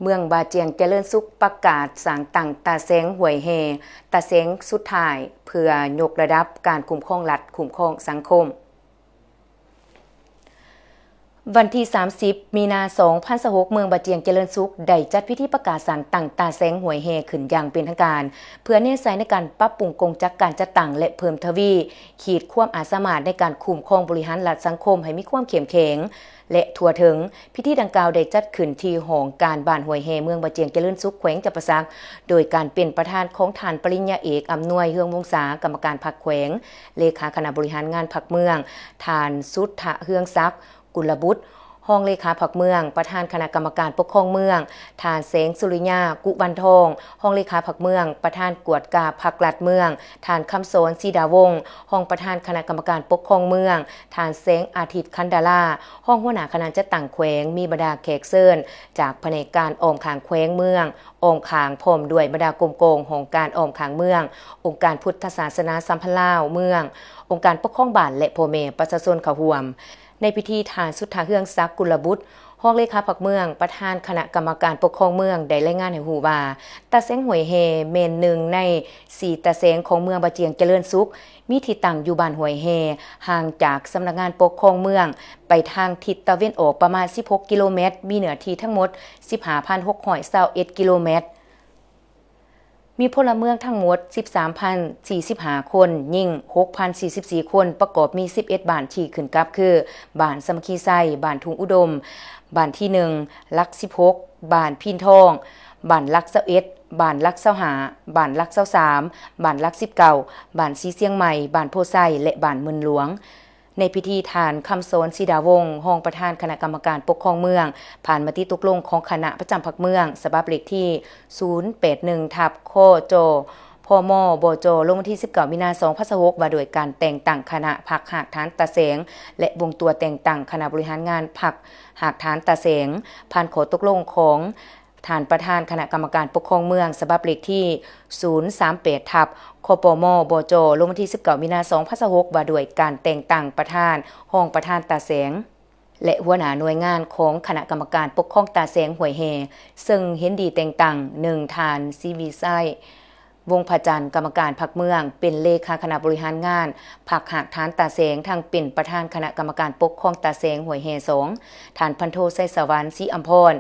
เมืองบาเจียงเจริญสุขประกาศสร้างตั้งตาเสงหวยเฮตาเสงสุดท้ายเพื่อยกระดับการคุ้มครองรัฐคุ้มครองสังคมวันที่30มีนา2026เมืองบาเจียงเจริญสุขได้จัดพิธีประกาศสร้างตั้งตาเสงหวยเฮขึ้นอย่างเป็นทางการเพื่อเน้นใส่ในการปรับปรุงกงจักการจัดตั้งและเพิ่มทวีขีดความอาสามารถในการคุ้มครองบริหารรัฐสังคมให้มีความเข้มแข็งและทั่วถึงพิธีดังกล่าวได้จัดขึ้นที่หอการบ้านห้วยแฮเมืองบาเจียงเจริญสุขแขวงจำปาสักโดยการเป็นประธานของท่านปริญญาเอกอำนวยเฮืองวงศากรรมการพรรคแขวงเลขาคณะบริหารงานพรรคเมืองท่านสุทธะเฮืองศักดิ์กุลบุตรห้องเลขาพรรคเมืองประธานคณะกรรมการปกครองเมืองท่านเสงสุริยากุวันทองห้องเลขาพรรคเมืองประธานกวดกาพรรคลัดเมืองท่านคำโสนศรีดาวงศ์ห้องประธานคณะกรรมการปกครองเมืองท่านเสงอาทิตย์คันดาลาห้องหัวหน้าคณะจัดตั้งแขวงมีบรรดาแขกเชิญจากแผนกการออมขางแขวงเมืองออมขางพร้อมด้วยบรรดากรมโกงของการออมขางเมืององค์การพุทธศาสนาสัมพันธ์ลาวเมืององค์การปกครองบ้านและพ่อแม่ประชาชนเข้าร่วมในพิธีทานสุทธาเฮืองศักดิ์กุลบุตรห้องเลขาพรรคเมืองประธานคณะกรรมการปกครองเมืองได้รายงานให้ฮู้ว่าตาเสงหวยเฮเมนหนึ่งใน4ตาเสงของเมืองบาเจียงเจริญสุขมีที่ตั้งอยู่บ้านหวยเฮห่างจากสำนักงานปกครองเมืองไปทางทิศตะวันออกประมาณ16กิโลเมตรมีเนื้อที่ทั้งหมด 15,621 กิโลเมตรมีพลเมืองทั้งหมด 13,045 คนยิ่ง 6,044 คนประกอบมี11บ้านที่ขึ้นกับคือบ้านสามัคคีไซบ้านทุ่งอุดมบ้านที่1ลัก16บ้านพินทองบ้านลัก21บ้านลัก25บ้านลัก23บ้านลัก19บ้านสีเสียงใหม่บ้านโพไซและบ้านเมืองหลวงในพิธีทานคำสอนศรีดาวงศ์รองประธานคณะกรรมการปกครองเมืองผ่านมติตกลงของคณะประจำพรรคเมืองฉบับเลขที่081/คจพมบจลงวันที่19มีนาคม2026ว่าโดยการแต่งตั้งคณะพรรคหากฐานตาเสงและวงตัวแต่งตั้งคณะบริหารงานพรรคหากฐานตาเสงผ่านข้อตกลงของท่านประธานคณะกรรมการปกครองเมืองฉบับเลขที่038/คปมบจลงวันที่19มีนาคม2026ว่าโดยการแต่งตั้งประธานห้องประธานตาเสงและหัวหน้าหน่วยงานของคณะกรรมการปกครองตาเสงหวยเฮซึ่งเห็นดีแต่งตั้ง1ท่านซีวีไซวงพจันทร์กรรมการพรรคเมืองเป็นเลขาคณะบริหารงานพรรคหากฐานตาเสงทั้งเป็นประธานคณะกรรมการปกครองตาเสงหวยเฮ2ท่านพันโทไสสวรรค์ศรีอัมพร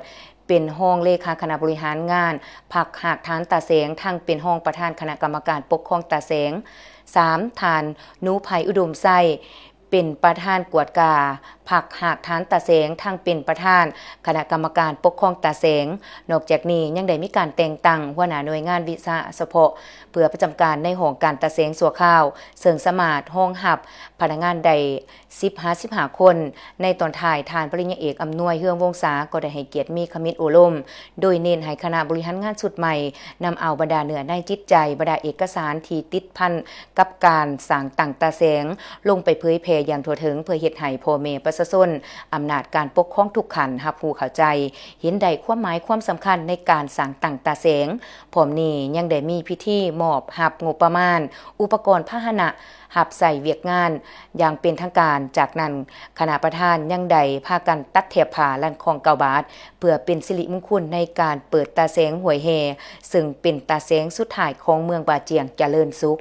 เป็นห้องเลขาคณะบริหารงานพรรคหากฐานตาเสงทั้งเป็นห้องประธานคณะกรรมการปกครองตาเสง3ท่านนุภัยอุดมไส้เป็นประธานกวดกาพรรคหากฐานตาเสงทั้งเป็นประธานคณะกรรมการปกครองตาเสงนอกจากนี้ยังได้มีการแต่งตั้งหัวหน้าหน่วยงานวิสาเฉพาะเพื่อประจำการในห้องการตาเสงสัวข้าวเสริงสมาร์ทห้องหับพนักงานใด15คนในตอนท้ายทานปริญญาเอกอำนวยเฮืองวงศาก็ได้ให้เกียรติมีคมิตโอลมโดยเน้นให้คณะบริหารงานชุดใหม่นำเอาบรรดาเนื้อในจิตใจบรรดาเอกสารที่ติดพันกับการสร้างตั้งตาเสงลงไปเผยแพร่อย่างทั่วถึงเพื่อเฮ็ดให้พ่อแม่ประชาชนอำนาจการปกครองทุกขันรับรู้เข้าใจเห็นได้ความหมายความสำคัญในการสร้างตั้งตาเสงพร้อมนี้ยังได้มีพิธีมอบรับงบประมาณอุปกรณ์พาหนะหับใส่เวียกงานอย่างเป็นทางการจากนั้นคณะประธานยังได้พากันตัดเทียบผ้าลั่นของ9 บาทเพื่อเป็นสิริมงคลในการเปิดตาเสงหวยเฮซึ่งเป็นตาเสงสุดท้ายของเมืองบาเจียงเจริญสุข